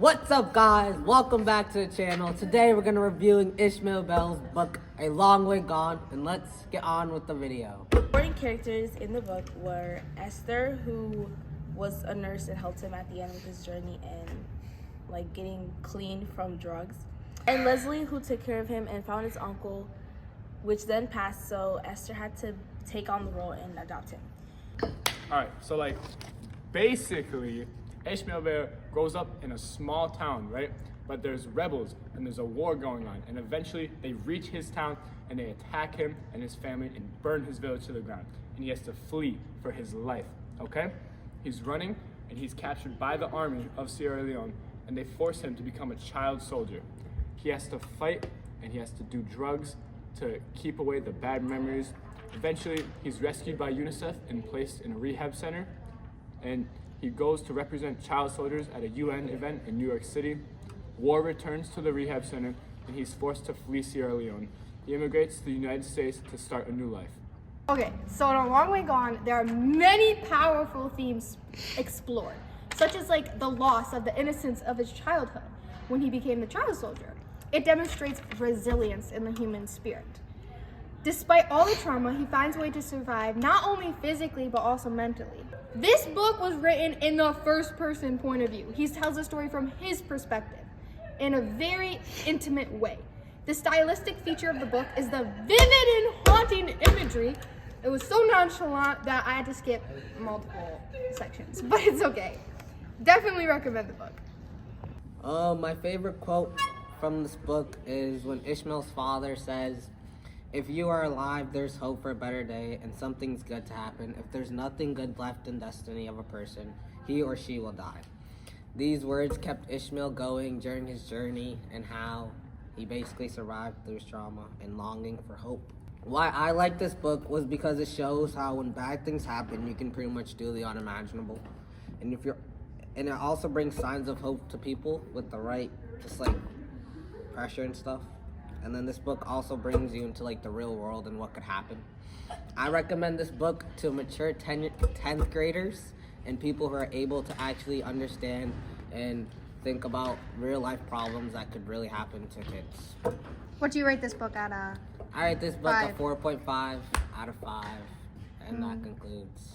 What's up, guys? Welcome back to the channel. Today we're going to be reviewing Ishmael Beah's book, A Long Way Gone, and let's get on with the video. Supporting characters in the book were Esther, who was a nurse that helped him at the end of his journey and getting clean from drugs, and Leslie, who took care of him and found his uncle, which then passed, so Esther had to take on the role and adopt him. Alright, so basically, Ishmael Beah grows up in a small town, right? But there's rebels and there's a war going on, and eventually they reach his town and they attack him and his family and burn his village to the ground. And he has to flee for his life, okay? He's running and he's captured by the army of Sierra Leone, and they force him to become a child soldier. He has to fight and he has to do drugs to keep away the bad memories. Eventually, he's rescued by UNICEF and placed in a rehab center, and he goes to represent child soldiers at a UN event in New York City. War returns to the rehab center, and he's forced to flee Sierra Leone. He immigrates to the United States to start a new life. Okay, so in A Long Way Gone, there are many powerful themes explored, such as the loss of the innocence of his childhood when he became the child soldier. It demonstrates resilience in the human spirit. Despite all the trauma, he finds a way to survive, not only physically, but also mentally. This book was written in the first person point of view. He tells the story from his perspective in a very intimate way. The stylistic feature of the book is the vivid and haunting imagery. It was so nonchalant that I had to skip multiple sections, but it's okay. Definitely recommend the book. My favorite quote from this book is when Ishmael's father says, "If you are alive, there's hope for a better day, and something's good to happen. If there's nothing good left in destiny of a person, he or she will die." These words kept Ishmael going during his journey and how he basically survived through his trauma and longing for hope. Why I like this book was because it shows how when bad things happen, you can pretty much do the unimaginable. And it also brings signs of hope to people with the right, pressure and stuff. And then this book also brings you into the real world and what could happen. I recommend this book to mature 10th graders and people who are able to actually understand and think about real life problems that could really happen to kids. What do you rate this book at? I rate this book a 5. 4.5 out of 5, and that concludes.